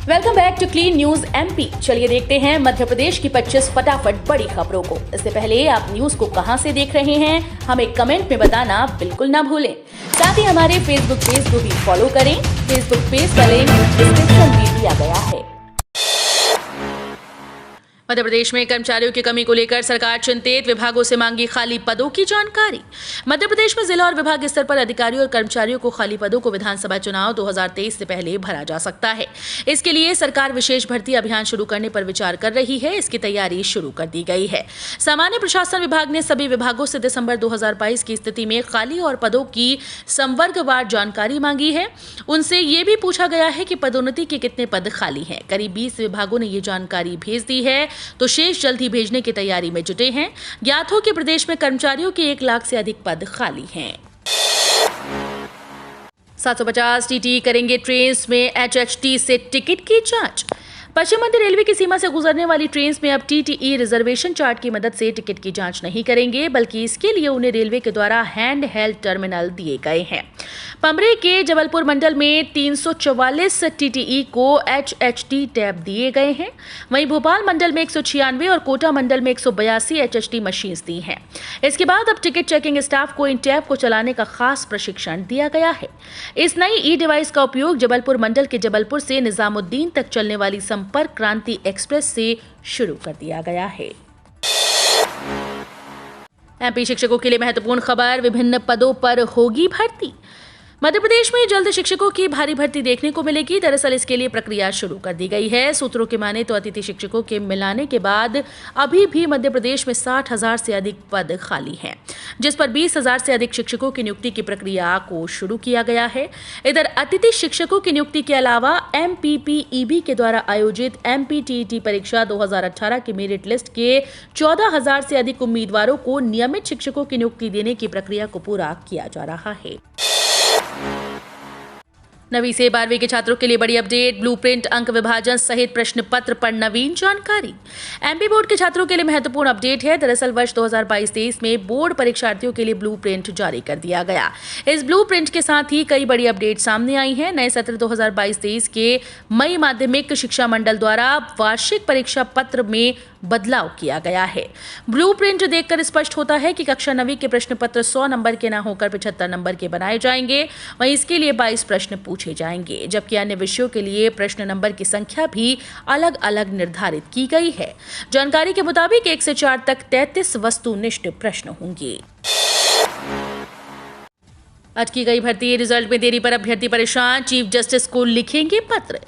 Welcome back to clean news MP. चलिए देखते हैं मध्य प्रदेश की 25 फटाफट बड़ी खबरों को। इससे पहले आप न्यूज को कहां से देख रहे हैं, हमें कमेंट में बताना बिल्कुल ना भूलें। साथ ही हमारे फेसबुक पेज को भी फॉलो करें। फेसबुक पेज का लिंक डिस्क्रिप्शन में दिया गया है। मध्य प्रदेश में कर्मचारियों की कमी को लेकर सरकार चिंतित, विभागों से मांगी खाली पदों की जानकारी। मध्य प्रदेश में जिला और विभाग स्तर पर अधिकारियों और कर्मचारियों को खाली पदों को विधानसभा चुनाव 2023 से पहले भरा जा सकता है। इसके लिए सरकार विशेष भर्ती अभियान शुरू करने पर विचार कर रही है। इसकी तैयारी शुरू कर दी गई है। सामान्य प्रशासन विभाग ने सभी विभागों से दिसंबर 2022 की स्थिति में खाली और पदों की संवर्गवार जानकारी मांगी है। उनसे ये भी पूछा गया है कि पदोन्नति के कितने पद खाली हैं। करीब 20 विभागों ने ये जानकारी भेज दी है, तो शेष जल्द ही भेजने की तैयारी में जुटे हैं। ज्ञात हो कि प्रदेश में कर्मचारियों के 1 लाख से अधिक पद खाली हैं। 750 टीटी करेंगे ट्रेन में HHT से टिकट की जांच। पश्चिम मध्य रेलवे की सीमा से गुजरने वाली ट्रेन में अब TTE रिजर्वेशन चार्ट की मदद से टिकट की जांच नहीं करेंगे, बल्कि इसके लिए उन्हें रेलवे के द्वारा हैंड हेल्ड टर्मिनल दिए गए हैं। पमरे के जबलपुर मंडल में 344 TTE को HHT टैब दिए गए हैं। वहीं भोपाल मंडल में 196 और कोटा मंडल में 182 HHT मशीन्स दी हैं। इसके बाद अब टिकट चेकिंग स्टाफ को इन टैब को चलाने का खास प्रशिक्षण दिया गया है। इस नई डिवाइस का उपयोग जबलपुर मंडल के जबलपुर से निजामुद्दीन तक चलने वाली संपर्क क्रांति एक्सप्रेस से शुरू कर दिया गया है। एमपी शिक्षकों के लिए महत्वपूर्ण खबर, विभिन्न पदों पर होगी भर्ती। मध्य प्रदेश में जल्द शिक्षकों की भारी भर्ती देखने को मिलेगी। दरअसल इसके लिए प्रक्रिया शुरू कर दी गई है। सूत्रों की माने तो अतिथि शिक्षकों के मिलाने के बाद अभी भी मध्य प्रदेश में 60,000 से अधिक पद खाली हैं, जिस पर 20,000 से अधिक शिक्षकों की नियुक्ति की प्रक्रिया को शुरू किया गया है। इधर अतिथि शिक्षकों की नियुक्ति के अलावा MPPEB के द्वारा आयोजित MPTET परीक्षा 2018 की मेरिट लिस्ट के 14,000 से अधिक उम्मीदवारों को नियमित शिक्षकों की नियुक्ति देने की प्रक्रिया को पूरा किया जा रहा है। 9वीं से 12वीं के छात्रों के लिए बड़ी अपडेट, ब्लूप्रिंट, अंक विभाजन सहित प्रश्न पत्र पर नवीन जानकारी। एमपी बोर्ड के छात्रों के लिए महत्वपूर्ण अपडेट है। दरअसल वर्ष 2022-23 में बोर्ड परीक्षार्थियों के लिए ब्लूप्रिंट जारी कर दिया गया। इस ब्लूप्रिंट के साथ ही कई बड़ी अपडेट सामने आई हैं। नए सत्र 2022-23 के मई माध्यमिक शिक्षा मंडल द्वारा वार्षिक परीक्षा पत्र में बदलाव किया गया है। ब्लूप्रिंट देखकर स्पष्ट होता है कि कक्षा 9वीं के प्रश्न पत्र 100 नंबर के न होकर 75 नंबर के बनाए जाएंगे। वहीं इसके लिए 22 प्रश्न पूछे जाएंगे, जबकि अन्य विषयों के लिए प्रश्न नंबर की संख्या भी अलग अलग निर्धारित की गई है। जानकारी के मुताबिक 1 से 4 तक 33 वस्तुनिष्ठ प्रश्न होंगे। आज की गई भर्ती रिजल्ट में देरी पर अभ्यर्थी परेशान, चीफ जस्टिस को लिखेंगे पत्र।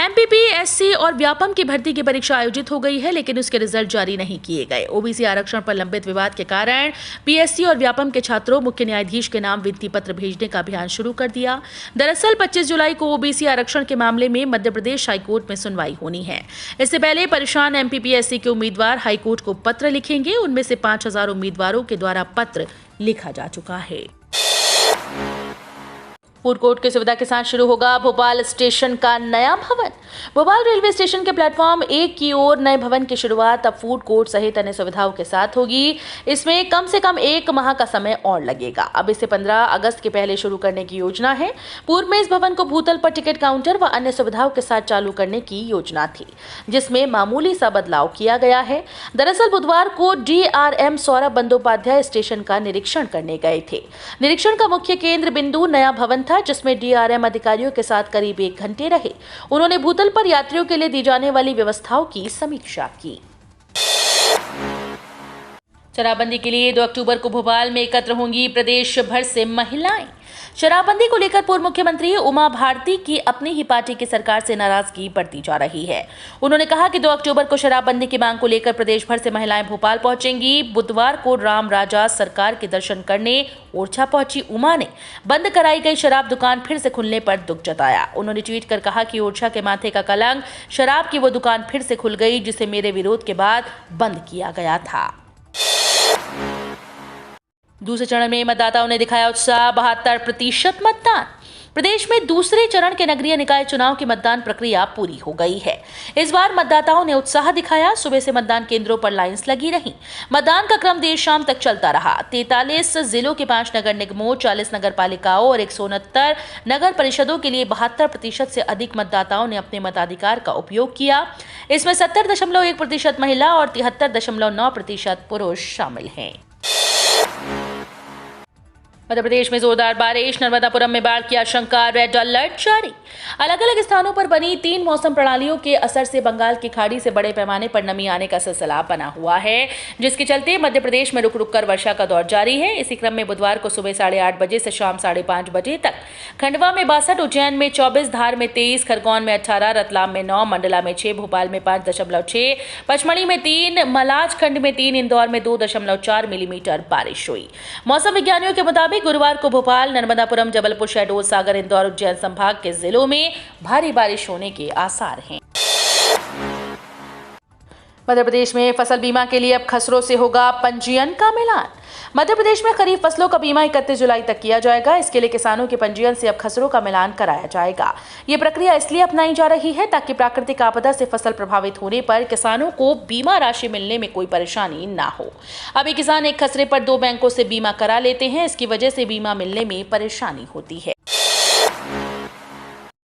MPPSC और व्यापम की भर्ती की परीक्षा आयोजित हो गई है, लेकिन उसके रिजल्ट जारी नहीं किए गए। OBC आरक्षण पर लंबित विवाद के कारण PSC और व्यापम के छात्रों मुख्य न्यायाधीश के नाम विनती पत्र भेजने का अभियान शुरू कर दिया। दरअसल 25 जुलाई को OBC आरक्षण के मामले में मध्य प्रदेश हाईकोर्ट में सुनवाई होनी है। इससे पहले परेशान MPPSC के उम्मीदवार हाईकोर्ट को पत्र लिखेंगे। उनमें से 5,000 उम्मीदवारों के द्वारा पत्र लिखा जा चुका है। फूड कोर्ट की सुविधा के साथ शुरू होगा भोपाल स्टेशन का नया भवन। भोपाल रेलवे स्टेशन के प्लेटफॉर्म 1 की ओर नए भवन की शुरुआत अब फूड कोर्ट सहित अन्य सुविधाओं के साथ होगी। इसमें कम से कम 1 माह का समय और लगेगा। अब इसे 15 अगस्त के पहले शुरू करने की योजना है। पूर्व में इस भवन को भूतल पर टिकट काउंटर व अन्य सुविधाओं के साथ चालू करने की योजना थी, जिसमें मामूली सा बदलाव किया गया है। दरअसल बुधवार को DRM सौरभ बंदोपाध्याय स्टेशन का निरीक्षण करने गए थे। निरीक्षण का मुख्य केंद्र बिंदु नया भवन था, जिसमें DRM अधिकारियों के साथ करीब 1 घंटे रहे। उन्होंने भूतल पर यात्रियों के लिए दी जाने वाली व्यवस्थाओं की समीक्षा की। शराबबंदी के लिए 2 अक्टूबर को भोपाल में एकत्र होंगी प्रदेश भर से महिलाएं। शराबबंदी को लेकर पूर्व मुख्यमंत्री उमा भारती की अपनी ही पार्टी की सरकार से नाराजगी बढ़ती जा रही है। उन्होंने कहा कि 2 अक्टूबर को शराबबंदी की मांग को लेकर प्रदेश भर से महिलाएं भोपाल पहुंचेंगी। बुधवार को राम राजा सरकार के दर्शन करने ओरछा पहुंची उमा ने बंद कराई गई शराब दुकान फिर से खुलने पर दुख जताया। उन्होंने ट्वीट कर कहा कि ओरछा के माथे का कलंक, शराब की वो दुकान फिर से खुल गई, जिसे मेरे विरोध के बाद बंद किया गया था। दूसरे चरण में मतदाताओं ने दिखाया उत्साह, 72% मतदान। प्रदेश में दूसरे चरण के नगरीय निकाय चुनाव की मतदान प्रक्रिया पूरी हो गई है। इस बार मतदाताओं ने उत्साह दिखाया। सुबह से मतदान केंद्रों पर लाइन्स लगी रहीं। मतदान का क्रम देर शाम तक चलता रहा। 43 जिलों के 5 नगर निगमों, 40 नगर पालिकाओं और 169 नगर परिषदों के लिए 72% से अधिक मतदाताओं ने अपने मताधिकार का उपयोग किया। इसमें 70.1% महिला और 73.9% पुरुष शामिल हैं। मध्य प्रदेश में जोरदार बारिश, नर्मदापुरम में बाढ़ की आशंका, रेड अलर्ट जारी। अलग अलग स्थानों पर बनी 3 मौसम प्रणालियों के असर से बंगाल की खाड़ी से बड़े पैमाने पर नमी आने का सिलसिला बना हुआ है, जिसके चलते मध्य प्रदेश में रुक रुक कर वर्षा का दौर जारी है। इसी क्रम में बुधवार को सुबह 8:30 बजे से शाम 5:30 बजे तक खंडवा में 62, उज्जैन में 24, धार में 23, खरगोन में 18, रतलाम में 9, मंडला में 6, भोपाल में 5.6, पचमढ़ी में 3, मलाजखंड में 3, इंदौर में 2.4 मिलीमीटर बारिश हुई। मौसम विज्ञानियों के मुताबिक गुरुवार को भोपाल, नर्मदापुरम, जबलपुर, शहडोल, सागर, इंदौर, उज्जैन संभाग के जिलों में भारी बारिश होने के आसार हैं। मध्य प्रदेश में फसल बीमा के लिए अब खसरों से होगा पंजीयन का मिलान। मध्य प्रदेश में खरीफ फसलों का बीमा 31 जुलाई तक किया जाएगा। इसके लिए किसानों के पंजीयन से अब खसरों का मिलान कराया जाएगा। ये प्रक्रिया इसलिए अपनाई जा रही है ताकि प्राकृतिक आपदा से फसल प्रभावित होने पर किसानों को बीमा राशि मिलने में कोई परेशानी ना हो। अभी किसान एक खसरे पर 2 बैंकों से बीमा करा लेते हैं। इसकी वजह से बीमा मिलने में परेशानी होती है।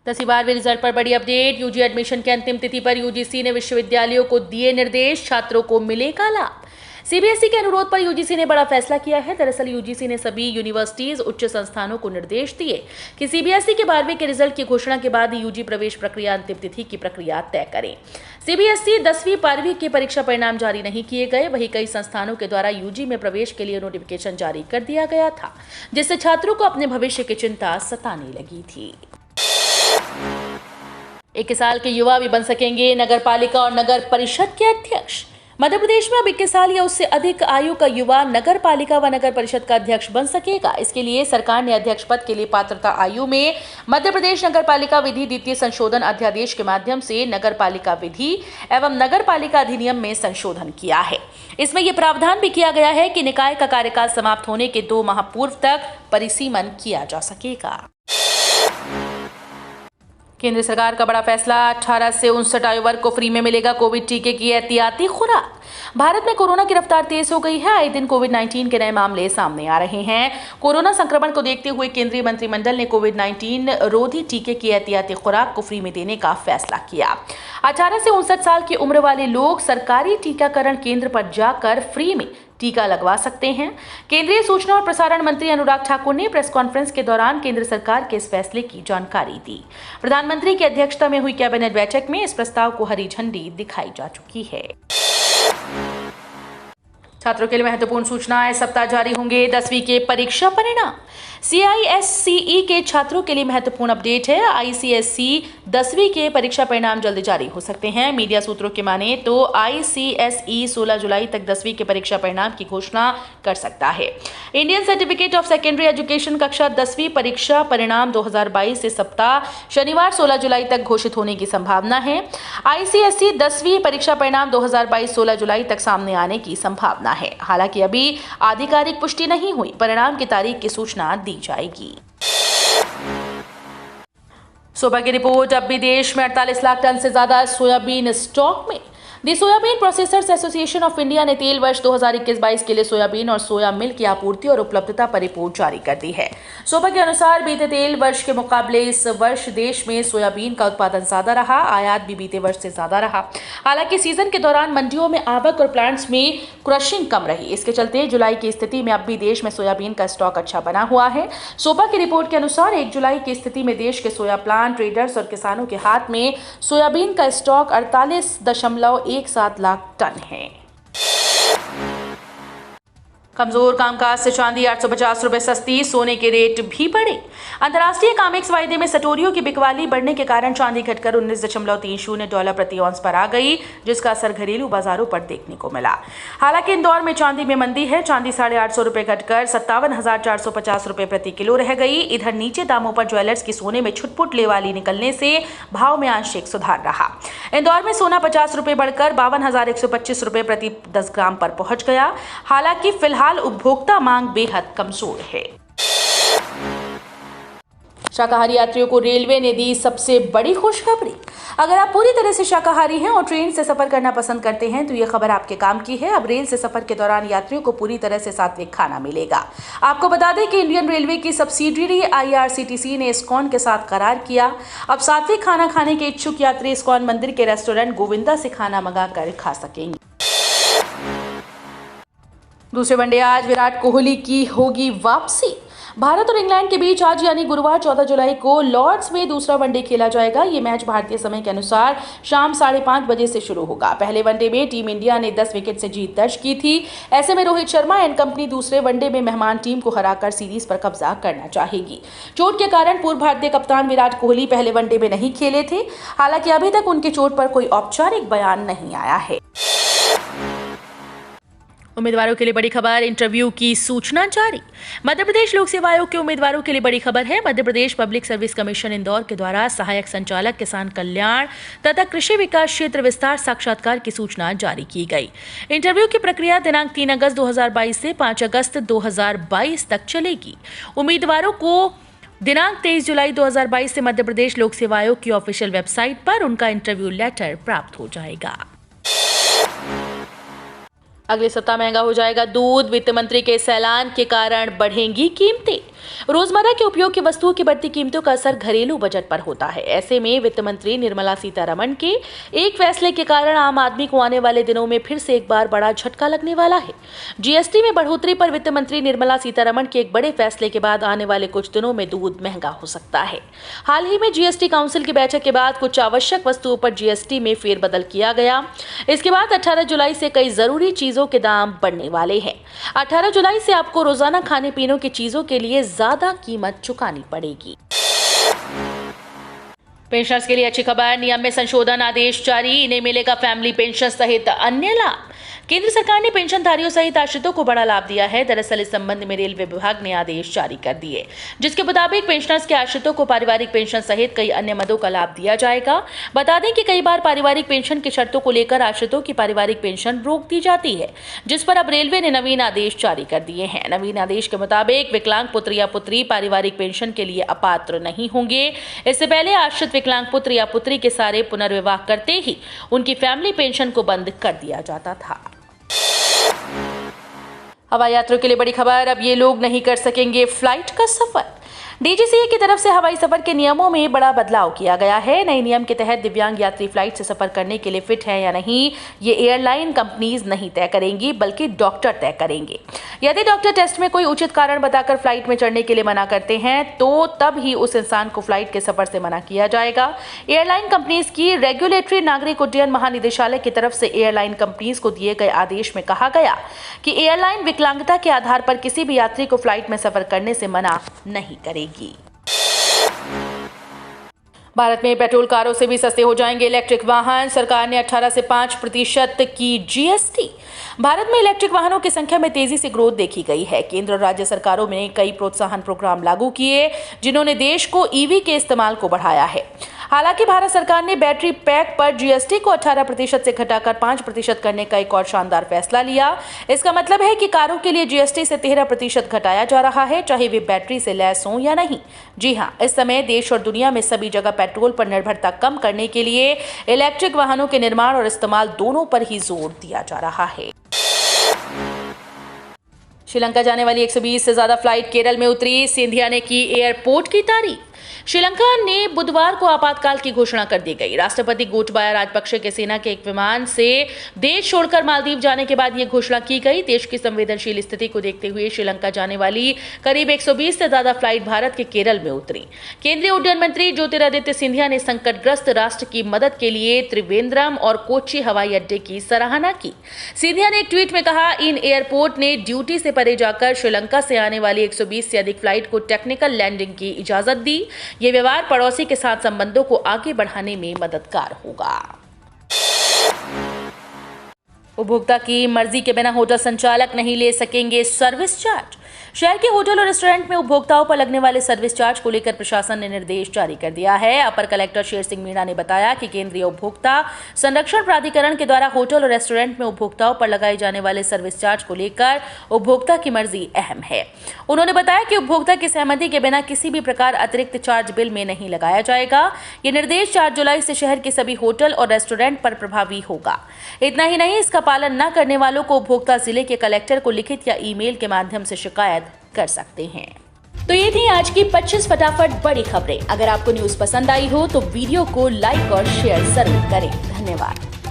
10वीं 12वीं रिजल्ट पर बड़ी अपडेट। यूजी एडमिशन की अंतिम तिथि पर यूजीसी ने विश्वविद्यालयों को दिए निर्देश, छात्रों को मिलेगा लाभ। सीबीएसई के अनुरोध पर यूजीसी ने बड़ा फैसला किया है। दरअसल यूजीसी ने सभी यूनिवर्सिटीज, उच्च संस्थानों को निर्देश दिए कि सीबीएसई के 12वीं के रिजल्ट की घोषणा के बाद यूजी प्रवेश प्रक्रिया अंतिम तिथि की प्रक्रिया तय करें। सीबीएसई 10वीं 12वीं के परीक्षा परिणाम जारी नहीं किए गए। वहीं कई संस्थानों के द्वारा यूजी में प्रवेश के लिए नोटिफिकेशन जारी कर दिया गया था, जिससे छात्रों को अपने भविष्य की चिंता सताने लगी थी। 21 साल के युवा भी बन सकेंगे नगर पालिका और नगर परिषद के अध्यक्ष। मध्य प्रदेश में अब 21 साल या उससे अधिक आयु का युवा नगर पालिका व नगर परिषद का अध्यक्ष बन सकेगा। इसके लिए सरकार ने अध्यक्ष पद के लिए पात्रता आयु में मध्य प्रदेश नगर पालिका विधि द्वितीय संशोधन अध्यादेश के माध्यम से नगर पालिका विधि एवं नगर पालिका अधिनियम में संशोधन किया है। इसमें यह प्रावधान भी किया गया है कि निकाय का कार्यकाल समाप्त होने के 2 माह पूर्व तक परिसीमन किया जा सकेगा। केंद्र सरकार का बड़ा फैसला, 18 से 59 आयु वर्ग को फ्री में मिलेगा कोविड टीके की एहतियाती खुराक। भारत में कोरोना की रफ्तार तेज हो गई है। आए दिन कोविड-19 के नए मामले सामने आ रहे हैं। कोरोना संक्रमण को देखते हुए केंद्रीय मंत्रिमंडल ने कोविड-19 रोधी टीके की एहतियाती खुराक को फ्री में देने का फैसला किया। 18 से 59 साल की उम्र वाले लोग सरकारी टीकाकरण केंद्र पर जाकर फ्री में टीका लगवा सकते हैं। केंद्रीय सूचना और प्रसारण मंत्री अनुराग ठाकुर ने प्रेस कॉन्फ्रेंस के दौरान केंद्र सरकार के इस फैसले की जानकारी दी। प्रधानमंत्री की अध्यक्षता में हुई कैबिनेट बैठक में इस प्रस्ताव को हरी झंडी दिखाई जा चुकी है। छात्रों के लिए महत्वपूर्ण सूचना, इस सप्ताह जारी होंगे 10वीं के परीक्षा परिणाम। CISCE के छात्रों के लिए महत्वपूर्ण अपडेट है। ICSE 10वीं के परीक्षा परिणाम जल्द जारी हो सकते हैं। मीडिया सूत्रों की माने तो ICSE 16 जुलाई तक 10वीं के परीक्षा परिणाम की घोषणा कर सकता है। Indian certificate of secondary education कक्षा 10वीं परीक्षा परिणाम 2022 इस सप्ताह शनिवार 16 जुलाई तक घोषित होने की संभावना है। ICSE 10वीं परीक्षा परिणाम 2022 16 जुलाई तक सामने आने की संभावना है। हालांकि अभी आधिकारिक पुष्टि नहीं हुई। परिणाम की तारीख की सूचना दी जाएगी। सुबह की रिपोर्ट, अब भी देश में 48 लाख टन से ज्यादा सोयाबीन स्टॉक में। The soybean processors association of India ने तेल वर्ष 2021-22 के लिए सोयाबीन और सोया मिल की आपूर्ति और उपलब्धता पर रिपोर्ट जारी कर दी है। सुबह के अनुसार बीते तेल वर्ष के मुकाबले इस वर्ष देश में सोयाबीन का उत्पादन ज्यादा रहा। आयात भी बीते वर्ष से ज्यादा रहा। हालांकि सीजन के दौरान मंडियों में आवक और प्लांट्स में क्रशिंग कम रही। इसके चलते जुलाई की स्थिति में अब भी देश में सोयाबीन का स्टॉक अच्छा बना हुआ है। सुबह की रिपोर्ट के अनुसार 1 जुलाई की स्थिति में देश के सोया प्लांट, ट्रेडर्स और किसानों के हाथ में सोयाबीन का स्टॉक 48.17 लाख टन है। कमजोर कामकाज से चांदी 850 रुपए सस्ती, सोने के रेट भी बढ़े। अंतर्राष्ट्रीय कामेक्स वायदे में सटोरियों की बिकवाली बढ़ने के कारण चांदी घटकर $19.30 प्रति औंस पर आ गई, जिसका असर घरेलू बाजारों पर देखने को मिला। हालांकि इंदौर में चांदी में मंदी है। चांदी 850 रुपए घटकर 57,450 रुपए प्रति किलो रह गई। इधर नीचे दामों पर ज्वेलर्स की सोने में छुटपुट लेवाली निकलने से भाव में आंशिक सुधार रहा। इंदौर में सोना 50 रुपए बढ़कर 52,125 रुपए प्रति 10 ग्राम पर पहुंच गया। हालांकि फिलहाल उपभोक्ता मांग बेहद कमजोर है। शाकाहारी यात्रियों को रेलवे ने दी सबसे बड़ी खुशखबरी। अगर आप पूरी तरह से शाकाहारी हैं और ट्रेन से सफर करना पसंद करते हैं तो ये खबर आपके काम की है। अब रेल से सफर के दौरान यात्रियों को पूरी तरह से सात्विक खाना मिलेगा। आपको बता दें कि इंडियन रेलवे की सब्सिडियरी IRCTC ने इस्कॉन के साथ करार किया। अब सात्विक खाना खाने के इच्छुक यात्री इस्कॉन मंदिर के रेस्टोरेंट गोविंदा से खाना मंगाकर खा सकेंगे। दूसरे वनडे आज विराट कोहली की होगी वापसी। भारत और इंग्लैंड के बीच आज यानी गुरुवार 14 जुलाई को लॉर्ड्स में दूसरा वनडे खेला जाएगा। ये मैच भारतीय समय के अनुसार शाम 5:30 बजे से शुरू होगा। पहले वनडे में टीम इंडिया ने 10 विकेट से जीत दर्ज की थी। ऐसे में रोहित शर्मा एंड कंपनी दूसरे वनडे में मेहमान टीम को हराकर सीरीज पर कब्जा करना चाहेगी। चोट के कारण पूर्व भारतीय कप्तान विराट कोहली पहले वनडे में नहीं खेले थे। हालांकि अभी तक उनकी चोट पर कोई औपचारिक बयान नहीं आया है। उम्मीदवारों के लिए बड़ी खबर, इंटरव्यू की सूचना जारी। मध्य प्रदेश लोक सेवा आयोग के उम्मीदवारों के लिए बड़ी खबर है। Madhya Pradesh public service commission Indore के द्वारा सहायक संचालक किसान कल्याण तथा कृषि विकास क्षेत्र विस्तार साक्षात्कार की सूचना जारी की गई। इंटरव्यू की प्रक्रिया दिनांक 3 अगस्त 2022 से 5 अगस्त 2022 तक चलेगी। उम्मीदवारों को दिनांक 23 जुलाई 2022 से मध्य प्रदेश लोक सेवा आयोग की ऑफिशियल वेबसाइट पर उनका इंटरव्यू लेटर प्राप्त हो जाएगा। अगले सप्ताह महंगा हो जाएगा दूध। वित्त मंत्री के इस ऐलान के कारण बढ़ेंगी कीमतें। रोजमर्रा के उपयोग की वस्तुओं की बढ़ती कीमतों का असर घरेलू बजट पर होता है। ऐसे में वित्त मंत्री निर्मला सीतारमण के एक फैसले के कारण आम आदमी को आने वाले दिनों में फिर से एक बार बड़ा झटका लगने वाला है। GST में बढ़ोतरी पर वित्त मंत्री निर्मला सीतारमण के एक बड़े फैसले के बाद आने वाले कुछ दिनों में दूध महंगा हो सकता है। हाल ही में GST काउंसिल की बैठक के बाद कुछ आवश्यक वस्तुओं पर GST में फेरबदल किया गया। इसके बाद 18 जुलाई से कई जरूरी चीजों के दाम बढ़ने वाले हैं। 18 जुलाई से आपको रोजाना खाने पीने की चीजों के लिए ज्यादा कीमत चुकानी पड़ेगी। पेंशनर्स के लिए अच्छी खबर, नियम में संशोधन आदेश जारी। इन्हें मिलेगा फैमिली पेंशन सहित अन्य लाभ। केंद्र सरकार ने पेंशनधारियों सहित आश्रितों को बड़ा लाभ दिया है। दरअसल इस संबंध में रेलवे विभाग ने आदेश जारी कर दिए, जिसके मुताबिक पेंशनर्स के आश्रितों को पारिवारिक पेंशन सहित कई अन्य मदों का लाभ दिया जाएगा। बता दें कि कई बार पारिवारिक पेंशन की शर्तों को लेकर आश्रितों की पारिवारिक पेंशन रोक दी जाती है, जिस पर अब रेलवे ने नवीन आदेश जारी कर दिए हैं। नवीन आदेश के मुताबिक विकलांग पुत्र या पुत्री पारिवारिक पेंशन के लिए अपात्र नहीं होंगे। इससे पहले आश्रित विकलांग पुत्र या पुत्री के सारे पुनर्विवाह करते ही उनकी फैमिली पेंशन को बंद कर दिया जाता था। हवाई यात्रियों के लिए बड़ी खबर, अब ये लोग नहीं कर सकेंगे फ्लाइट का सफर। DGCA की तरफ से हवाई सफर के नियमों में बड़ा बदलाव किया गया है। नए नियम के तहत दिव्यांग यात्री फ्लाइट से सफर करने के लिए फिट है या नहीं, ये एयरलाइन कंपनीज नहीं तय करेंगी, बल्कि डॉक्टर तय करेंगे। यदि डॉक्टर टेस्ट में कोई उचित कारण बताकर फ्लाइट में चढ़ने के लिए मना करते हैं तो तब ही उस इंसान को फ्लाइट के सफर से मना किया जाएगा। एयरलाइन कंपनीज की रेगुलेटरी नागरिक उड्डयन महानिदेशालय की तरफ से एयरलाइन कंपनीज को दिए गए आदेश में कहा गया कि एयरलाइन विकलांगता के आधार पर किसी भी यात्री को फ्लाइट में सफर करने से मना नहीं करेगी। भारत में पेट्रोल कारों से भी सस्ते हो जाएंगे इलेक्ट्रिक वाहन। सरकार ने 18 से 5% की GST। भारत में इलेक्ट्रिक वाहनों की संख्या में तेजी से ग्रोथ देखी गई है। केंद्र और राज्य सरकारों ने कई प्रोत्साहन प्रोग्राम लागू किए, जिन्होंने देश को EV के इस्तेमाल को बढ़ाया है। हालांकि भारत सरकार ने बैटरी पैक पर GST को 18% से घटाकर 5% करने का एक और शानदार फैसला लिया। इसका मतलब है कि कारों के लिए GST से 13% घटाया जा रहा है, चाहे वे बैटरी से लैस हों या नहीं। जी हां, इस समय देश और दुनिया में सभी जगह पेट्रोल पर निर्भरता कम करने के लिए इलेक्ट्रिक वाहनों के निर्माण और इस्तेमाल दोनों पर ही जोर दिया जा रहा है। श्रीलंका जाने वाली 120 से ज्यादा फ्लाइट केरल में उतरी। सिंधिया ने की एयरपोर्ट की तारीफ। श्रीलंका ने बुधवार को आपातकाल की घोषणा कर दी गई। राष्ट्रपति गोटबाया राजपक्षे के सेना के एक विमान से देश छोड़कर मालदीव जाने के बाद यह घोषणा की गई। देश की संवेदनशील स्थिति को देखते हुए श्रीलंका जाने वाली करीब 120 से ज्यादा फ्लाइट भारत के केरल में उतरी। केंद्रीय उड्डयन मंत्री ज्योतिरादित्य सिंधिया ने संकटग्रस्त राष्ट्र की मदद के लिए त्रिवेंद्रम और कोच्चि हवाई अड्डे की सराहना की। सिंधिया ने एक ट्वीट में कहा, इन एयरपोर्ट ने ड्यूटी से परे जाकर श्रीलंका से आने वाली 120 से अधिक फ्लाइट को टेक्निकल लैंडिंग की इजाजत दी। ये व्यवहार पड़ोसी के साथ संबंधों को आगे बढ़ाने में मददगार होगा। उपभोक्ता की मर्जी के बिना होटल संचालक नहीं ले सकेंगे सर्विस चार्ज। शहर के होटल और रेस्टोरेंट में उपभोक्ताओं पर लगने वाले सर्विस चार्ज को लेकर प्रशासन ने निर्देश जारी कर दिया है। अपर कलेक्टर शेर सिंह मीणा ने बताया कि केंद्रीय उपभोक्ता संरक्षण प्राधिकरण के द्वारा होटल और रेस्टोरेंट में उपभोक्ताओं पर लगाए जाने वाले सर्विस चार्ज को लेकर उपभोक्ता की मर्जी अहम है। उन्होंने बताया कि उपभोक्ता की सहमति के बिना किसी भी प्रकार अतिरिक्त चार्ज बिल में नहीं लगाया जाएगा। ये निर्देश 4 जुलाई से शहर के सभी होटल और रेस्टोरेंट पर प्रभावी होगा। इतना ही नहीं, इसका पालन न करने वालों को उपभोक्ता जिले के कलेक्टर को लिखित या ईमेल के माध्यम से शिकायत कर सकते हैं। तो ये थी आज की 25 फटाफट बड़ी खबरें। अगर आपको न्यूज़ पसंद आई हो तो वीडियो को लाइक और शेयर जरूर करें। धन्यवाद।